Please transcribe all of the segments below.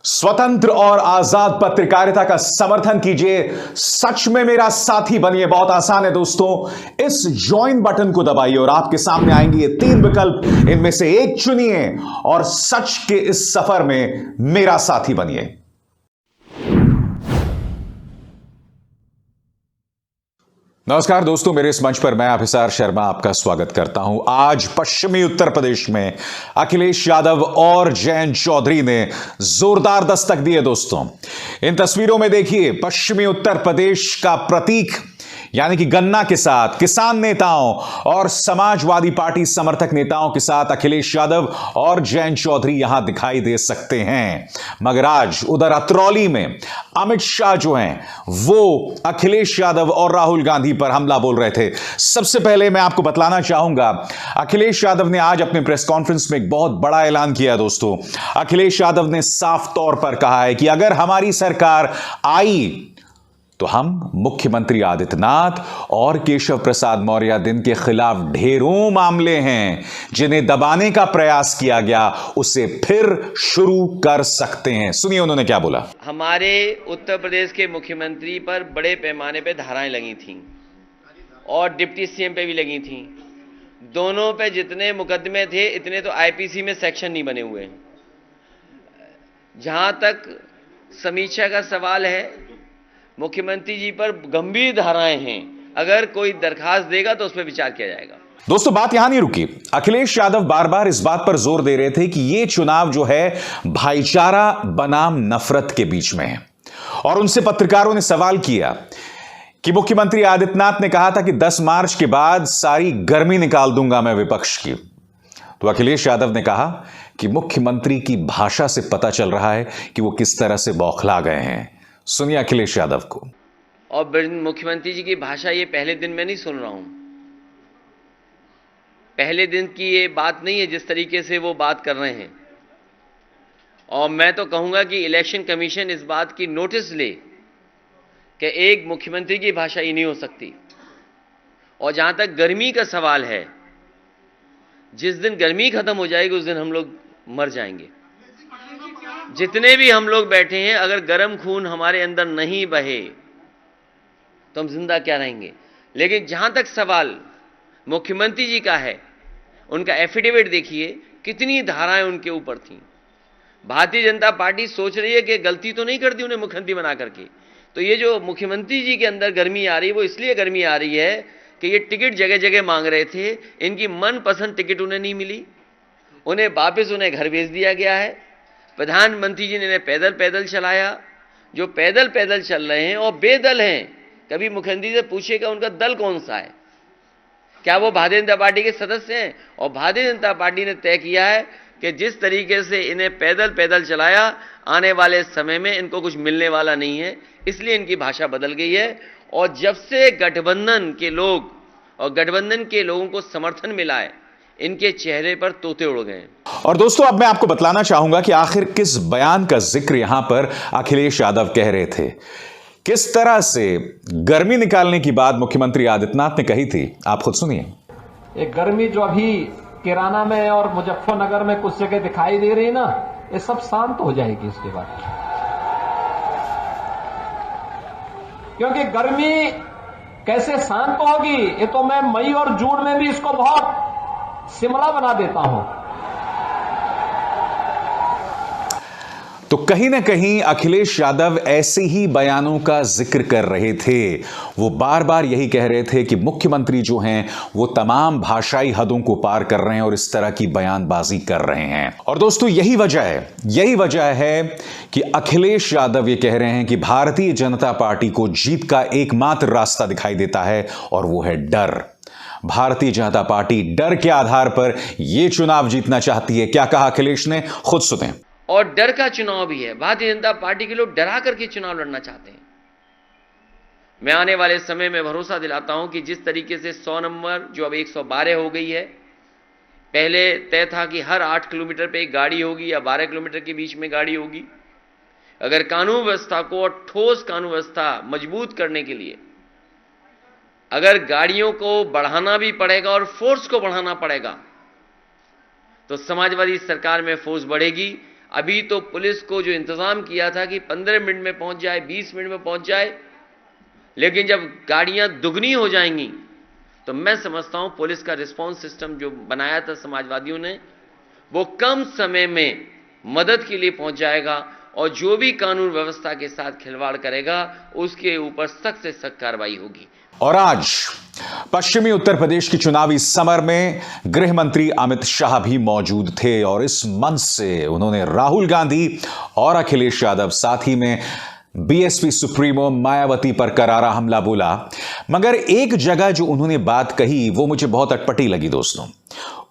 स्वतंत्र और आजाद पत्रकारिता का समर्थन कीजिए। सच में मेरा साथी बनिए। बहुत आसान है दोस्तों, इस ज्वाइन बटन को दबाइए और आपके सामने आएंगे ये 3 विकल्प। इनमें से एक चुनिए और सच के इस सफर में मेरा साथी बनिए। नमस्कार दोस्तों, मेरे इस मंच पर मैं अभिसार शर्मा आपका स्वागत करता हूं। आज पश्चिमी उत्तर प्रदेश में अखिलेश यादव और जयंत चौधरी ने जोरदार दस्तक दी है। दोस्तों, इन तस्वीरों में देखिए, पश्चिमी उत्तर प्रदेश का प्रतीक यानी कि गन्ना के साथ किसान नेताओं और समाजवादी पार्टी समर्थक नेताओं के साथ अखिलेश यादव और जयंत चौधरी यहां दिखाई दे सकते हैं। मगर आज उधर अतरौली में अमित शाह जो हैं वो अखिलेश यादव और राहुल गांधी पर हमला बोल रहे थे। सबसे पहले मैं आपको बतलाना चाहूंगा, अखिलेश यादव ने आज अपने प्रेस कॉन्फ्रेंस में एक बहुत बड़ा ऐलान किया है। दोस्तों, अखिलेश यादव ने साफ तौर पर कहा है कि अगर हमारी सरकार आई तो हम मुख्यमंत्री आदित्यनाथ और केशव प्रसाद मौर्य दिन के खिलाफ ढेरों मामले हैं जिन्हें दबाने का प्रयास किया गया, उसे फिर शुरू कर सकते हैं। सुनिए उन्होंने क्या बोला। हमारे उत्तर प्रदेश के मुख्यमंत्री पर बड़े पैमाने पे धाराएं लगी थीं और डिप्टी सीएम पे भी लगी थीं। दोनों पे जितने मुकदमे थे इतने तो आईपीसी में सेक्शन नहीं बने हुए। जहां तक समीक्षा का सवाल है, मुख्यमंत्री जी पर गंभीर धाराएं हैं। अगर कोई दरखास्त देगा तो उस पर विचार किया जाएगा। दोस्तों, बात यहां नहीं रुकी। अखिलेश यादव बार बार इस बात पर जोर दे रहे थे कि यह चुनाव जो है भाईचारा बनाम नफरत के बीच में है। और उनसे पत्रकारों ने सवाल किया कि मुख्यमंत्री आदित्यनाथ ने कहा था कि 10 मार्च के बाद सारी गर्मी निकाल दूंगा मैं विपक्ष की। तो अखिलेश यादव ने कहा कि मुख्यमंत्री की भाषा से पता चल रहा है कि वो किस तरह से बौखला गए हैं। सुनिए अखिलेश यादव को। और मुख्यमंत्री जी की भाषा ये पहले दिन मैं नहीं सुन रहा हूं। पहले दिन की ये बात नहीं है जिस तरीके से वो बात कर रहे हैं। और मैं तो कहूंगा कि इलेक्शन कमीशन इस बात की नोटिस ले कि एक मुख्यमंत्री की भाषा ही नहीं हो सकती। और जहां तक गर्मी का सवाल है, जिस दिन गर्मी खत्म हो जाएगी उस दिन हम लोग मर जाएंगे। जितने भी हम लोग बैठे हैं, अगर गर्म खून हमारे अंदर नहीं बहे तो हम जिंदा क्या रहेंगे। लेकिन जहां तक सवाल मुख्यमंत्री जी का है, उनका एफिडेविट देखिए, कितनी धाराएं उनके ऊपर थीं। भारतीय जनता पार्टी सोच रही है कि गलती तो नहीं कर दी उन्हें मुख्यमंत्री बना करके। तो ये जो मुख्यमंत्री जी के अंदर गर्मी आ रही है, वो इसलिए गर्मी आ रही है कि ये टिकट जगह जगह मांग रहे थे। इनकी मनपसंद टिकट उन्हें नहीं मिली, उन्हें वापस उन्हें घर भेज दिया गया है। प्रधानमंत्री जी ने इन्हें पैदल पैदल चलाया। जो पैदल पैदल चल रहे हैं और बेदल हैं, कभी मुख्यमंत्री से पूछेगा उनका दल कौन सा है, क्या वो भारतीय जनता पार्टी के सदस्य हैं। और भारतीय जनता पार्टी ने तय किया है कि जिस तरीके से इन्हें पैदल पैदल चलाया, आने वाले समय में इनको कुछ मिलने वाला नहीं है। इसलिए इनकी भाषा बदल गई है। और जब से गठबंधन के लोग और गठबंधन के लोगों को समर्थन मिला है, इनके चेहरे पर तोते उड़ गए। और दोस्तों, अब मैं आपको बतलाना चाहूंगा कि आखिर किस बयान का जिक्र यहां पर अखिलेश यादव कह रहे थे। किस तरह से गर्मी निकालने की बात मुख्यमंत्री आदित्यनाथ ने कही थी, आप खुद सुनिए। एक गर्मी जो अभी किराना में और मुजफ्फरनगर में कुछ जगह दिखाई दे रही है ना, ये सब शांत हो जाएगी इसके बाद। क्योंकि गर्मी कैसे शांत होगी, ये तो मैं मई और जून में भी इसको बहुत शिमला बना देता हूं। तो कहीं ना कहीं अखिलेश यादव ऐसे ही बयानों का जिक्र कर रहे थे। वो बार बार यही कह रहे थे कि मुख्यमंत्री जो हैं वो तमाम भाषाई हदों को पार कर रहे हैं और इस तरह की बयानबाजी कर रहे हैं। और दोस्तों, यही वजह है कि अखिलेश यादव ये कह रहे हैं कि भारतीय जनता पार्टी को जीत का एकमात्र रास्ता दिखाई देता है और वो है डर। भारतीय जनता पार्टी डर के आधार पर यह चुनाव जीतना चाहती है। क्या कहा अखिलेश ने, खुद सुने। और डर का चुनाव भी है। भारतीय जनता पार्टी के लोग डरा करके चुनाव लड़ना चाहते हैं। मैं आने वाले समय में भरोसा दिलाता हूं कि जिस तरीके से 100 नंबर जो अब 112 हो गई है, पहले तय था कि हर 8 किलोमीटर पे एक गाड़ी होगी या 12 किलोमीटर के बीच में गाड़ी होगी। अगर कानून व्यवस्था को और ठोस कानून व्यवस्था मजबूत करने के लिए अगर गाड़ियों को बढ़ाना भी पड़ेगा और फोर्स को बढ़ाना पड़ेगा, तो समाजवादी सरकार में फोर्स बढ़ेगी। अभी तो पुलिस को जो इंतजाम किया था कि 15 मिनट में पहुंच जाए, 20 मिनट में पहुंच जाए, लेकिन जब गाड़ियां दुगनी हो जाएंगी तो मैं समझता हूं पुलिस का रिस्पांस सिस्टम जो बनाया था समाजवादियों ने, वो कम समय में मदद के लिए पहुंच जाएगा और जो भी कानून व्यवस्था के साथ खिलवाड़ करेगा उसके ऊपर सख्त से सख्त कार्रवाई होगी। और आज पश्चिमी उत्तर प्रदेश की चुनावी समर में गृह मंत्री अमित शाह भी मौजूद थे और इस मंच से उन्होंने राहुल गांधी और अखिलेश यादव, साथ ही में बीएसपी सुप्रीमो मायावती पर करारा हमला बोला। मगर एक जगह जो उन्होंने बात कही वो मुझे बहुत अटपटी लगी दोस्तों।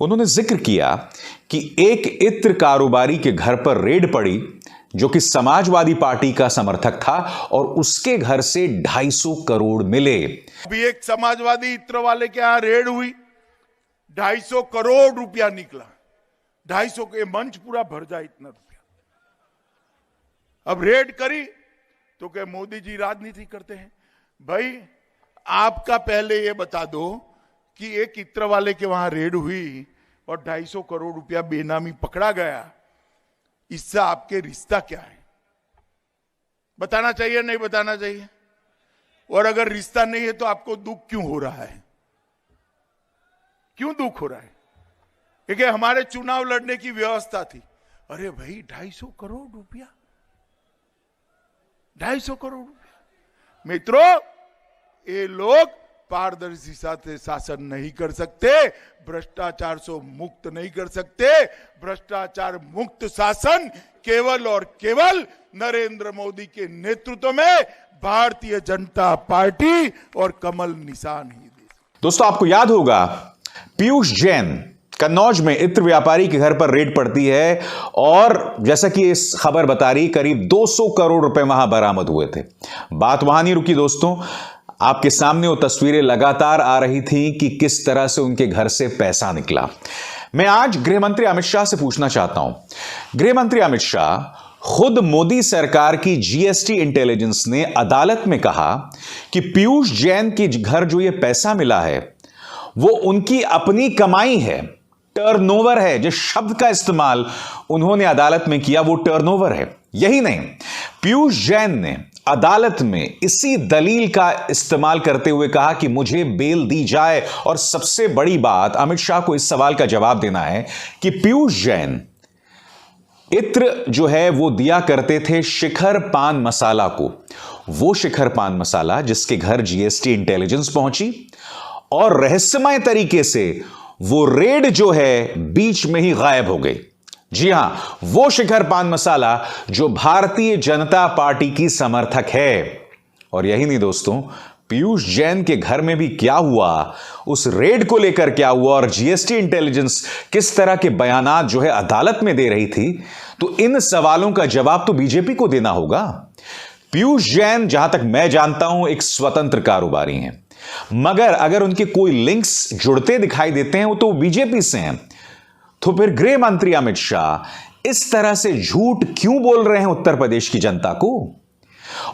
उन्होंने जिक्र किया कि एक इत्र कारोबारी के घर पर रेड पड़ी जो कि समाजवादी पार्टी का समर्थक था और उसके घर से 250 करोड़ मिले। अभी एक समाजवादी इत्र वाले के यहां रेड हुई, 250 करोड़ रुपया निकला। 250 के मंच पूरा भर जाए इतना रुपया। अब रेड करी तो क्या मोदी जी राजनीति करते हैं? भाई आपका पहले ये बता दो कि एक इत्र वाले के वहां रेड हुई और 250 करोड़ रुपया बेनामी पकड़ा गया, इससे आपके रिश्ता क्या है? बताना चाहिए नहीं बताना चाहिए? और अगर रिश्ता नहीं है तो आपको दुख क्यों हो रहा है? क्यों दुख हो रहा है? क्योंकि हमारे चुनाव लड़ने की व्यवस्था थी। अरे भाई 250 करोड़ रुपया, 250 करोड़ रुपया। मित्रों, ये लोग पारदर्शी से शासन नहीं कर सकते, भ्रष्टाचार से मुक्त नहीं कर सकते। भ्रष्टाचार मुक्त शासन केवल और केवल नरेंद्र मोदी के नेतृत्व में भारतीय जनता पार्टी और कमल निशान ही दे। दोस्तों, आपको याद होगा पीयूष जैन कन्नौज में इत्र व्यापारी के घर पर रेड पड़ती है और जैसा कि इस खबर बता रही, करीब 200 करोड़ रुपए वहां बरामद हुए थे। बात वहां नहीं रुकी दोस्तों, आपके सामने वो तस्वीरें लगातार आ रही थी कि किस तरह से उनके घर से पैसा निकला। मैं आज गृह मंत्री अमित शाह से पूछना चाहता हूं, गृह मंत्री अमित शाह, खुद मोदी सरकार की जीएसटी इंटेलिजेंस ने अदालत में कहा कि पीयूष जैन के घर जो ये पैसा मिला है वो उनकी अपनी कमाई है, टर्नओवर है। जिस शब्द का इस्तेमाल उन्होंने अदालत में किया वो टर्नओवर है। यही नहीं, पीयूष जैन ने अदालत में इसी दलील का इस्तेमाल करते हुए कहा कि मुझे बेल दी जाए। और सबसे बड़ी बात, अमित शाह को इस सवाल का जवाब देना है कि पीयूष जैन इत्र जो है वो दिया करते थे शिखर पान मसाला को, वो शिखर पान मसाला जिसके घर जीएसटी इंटेलिजेंस पहुंची और रहस्यमय तरीके से वो रेड जो है बीच में ही गायब हो गई। जी हां, वो शिखर पान मसाला जो भारतीय जनता पार्टी की समर्थक है। और यही नहीं दोस्तों, पीयूष जैन के घर में भी क्या हुआ, उस रेड को लेकर क्या हुआ और जीएसटी इंटेलिजेंस किस तरह के बयानात जो है अदालत में दे रही थी, तो इन सवालों का जवाब तो बीजेपी को देना होगा। पीयूष जैन, जहां तक मैं जानता हूं, एक स्वतंत्र कारोबारी हैं, मगर अगर उनके कोई लिंक्स जुड़ते दिखाई देते हैं वो तो बीजेपी से हैं। तो फिर गृह मंत्री अमित शाह इस तरह से झूठ क्यों बोल रहे हैं उत्तर प्रदेश की जनता को?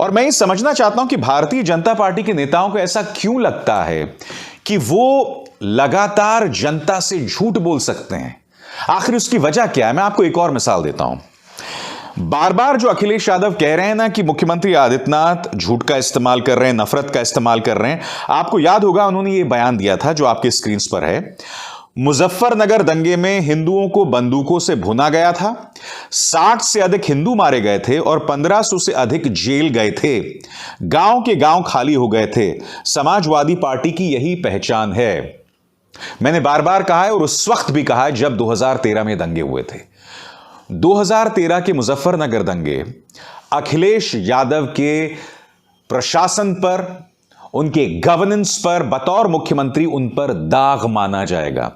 और मैं ये समझना चाहता हूं कि भारतीय जनता पार्टी के नेताओं को ऐसा क्यों लगता है कि वो लगातार जनता से झूठ बोल सकते हैं। आखिर उसकी वजह क्या है? मैं आपको एक और मिसाल देता हूं। बार बार जो अखिलेश यादव कह रहे हैं ना कि मुख्यमंत्री आदित्यनाथ झूठ का इस्तेमाल कर रहे हैं, नफरत का इस्तेमाल कर रहे हैं, आपको याद होगा उन्होंने ये बयान दिया था जो आपके स्क्रीन पर है। मुजफ्फरनगर दंगे में हिंदुओं को बंदूकों से भुना गया था, 60 से अधिक हिंदू मारे गए थे और 1500 से अधिक जेल गए थे, गांव के गांव खाली हो गए थे। समाजवादी पार्टी की यही पहचान है। मैंने बार बार कहा है और उस वक्त भी कहा है जब 2013 में दंगे हुए थे। 2013 के मुजफ्फरनगर दंगे अखिलेश यादव के प्रशासन पर, उनके गवर्नेंस पर, बतौर मुख्यमंत्री उन पर दाग माना जाएगा।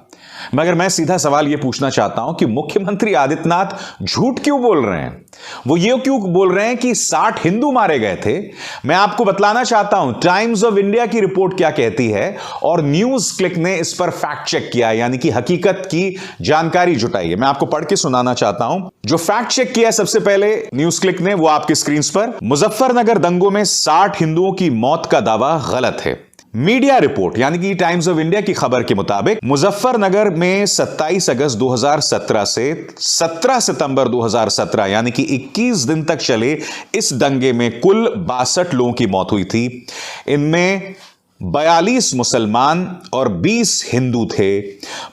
मगर मैं सीधा सवाल यह पूछना चाहता हूं कि मुख्यमंत्री आदित्यनाथ झूठ क्यों बोल रहे हैं? वो ये क्यों बोल रहे हैं कि 60 हिंदू मारे गए थे? मैं आपको बतलाना चाहता हूं टाइम्स ऑफ इंडिया की रिपोर्ट क्या कहती है और न्यूज क्लिक ने इस पर फैक्ट चेक किया, यानी कि हकीकत की जानकारी जुटाई है। मैं आपको पढ़ के सुनाना चाहता हूं जो फैक्ट चेक किया सबसे पहले न्यूज क्लिक ने, वो आपके स्क्रीन पर। मुजफ्फरनगर दंगों में 60 हिंदुओं की मौत का दावा गलत है। मीडिया रिपोर्ट यानी कि टाइम्स ऑफ इंडिया की खबर के मुताबिक मुजफ्फरनगर में 27 अगस्त 2017 से 17 सितंबर 2017 यानी कि 21 दिन तक चले इस दंगे में कुल 62 लोगों की मौत हुई थी। इनमें 42 मुसलमान और 20 हिंदू थे।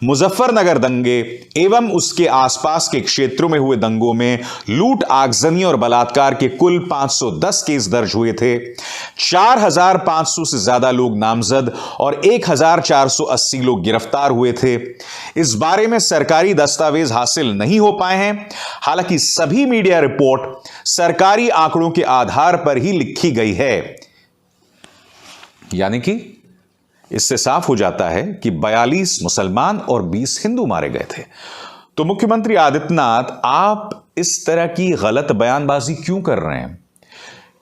मुजफ्फरनगर दंगे एवं उसके आसपास के क्षेत्रों में हुए दंगों में लूट, आगजनी और बलात्कार के कुल 510 केस दर्ज हुए थे। 4500 से ज्यादा लोग नामजद और 1480 लोग गिरफ्तार हुए थे। इस बारे में सरकारी दस्तावेज हासिल नहीं हो पाए हैं। हालांकि सभी मीडिया रिपोर्ट सरकारी आंकड़ों के आधार पर ही लिखी गई है। यानी कि इससे साफ हो जाता है कि 42 मुसलमान और 20 हिंदू मारे गए थे। तो मुख्यमंत्री आदित्यनाथ, आप इस तरह की गलत बयानबाजी क्यों कर रहे हैं?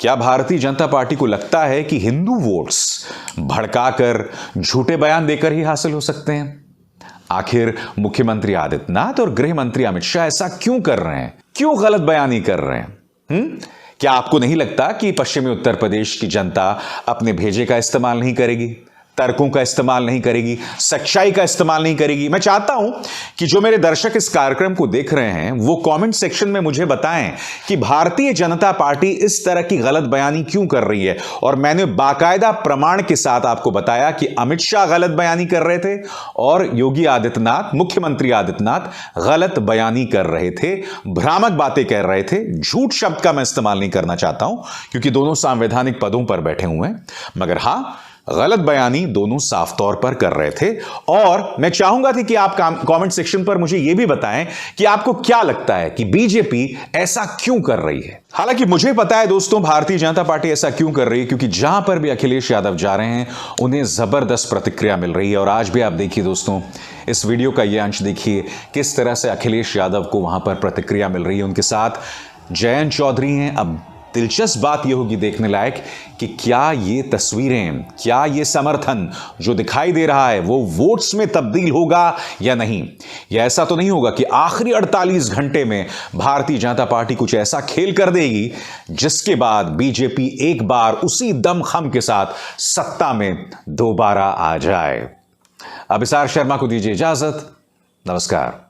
क्या भारतीय जनता पार्टी को लगता है कि हिंदू वोट्स भड़काकर, झूठे बयान देकर ही हासिल हो सकते हैं? आखिर मुख्यमंत्री आदित्यनाथ और गृह मंत्री अमित शाह ऐसा क्यों कर रहे हैं? क्यों गलत बयानी कर रहे हैं? क्या आपको नहीं लगता कि पश्चिमी उत्तर प्रदेश की जनता अपने भेजे का इस्तेमाल नहीं करेगी, तर्कों का इस्तेमाल नहीं करेगी, सच्चाई का इस्तेमाल नहीं करेगी? मैं चाहता हूं कि जो मेरे दर्शक इस कार्यक्रम को देख रहे हैं वो कमेंट सेक्शन में मुझे बताएं कि भारतीय जनता पार्टी इस तरह की गलत बयानी क्यों कर रही है। और मैंने बाकायदा प्रमाण के साथ आपको बताया कि अमित शाह गलत बयानी कर रहे थे और योगी आदित्यनाथ, मुख्यमंत्री आदित्यनाथ गलत बयानी कर रहे थे, भ्रामक बातें कह रहे थे। झूठ शब्द का मैं इस्तेमाल नहीं करना चाहता हूं क्योंकि दोनों संवैधानिक पदों पर बैठे हुए हैं, मगर हां, गलत बयानी दोनों साफ तौर पर कर रहे थे। और मैं चाहूंगा कि आप कमेंट सेक्शन पर मुझे यह भी बताएं कि आपको क्या लगता है कि बीजेपी ऐसा क्यों कर रही है। हालांकि मुझे पता है दोस्तों, भारतीय जनता पार्टी ऐसा क्यों कर रही है, क्योंकि जहां पर भी अखिलेश यादव जा रहे हैं उन्हें जबरदस्त प्रतिक्रिया मिल रही है। और आज भी आप देखिए दोस्तों, इस वीडियो का यह अंश देखिए किस तरह से अखिलेश यादव को वहां पर प्रतिक्रिया मिल रही है। उनके साथ जयंत चौधरी हैं। अब दिलचस्प बात यह होगी देखने लायक कि क्या ये तस्वीरें, क्या ये समर्थन जो दिखाई दे रहा है वो वोट्स में तब्दील होगा या नहीं। या ऐसा तो नहीं होगा कि आखिरी 48 घंटे में भारतीय जनता पार्टी कुछ ऐसा खेल कर देगी जिसके बाद बीजेपी एक बार उसी दमखम के साथ सत्ता में दोबारा आ जाए। अभिसार शर्मा को दीजिए इजाजत। नमस्कार।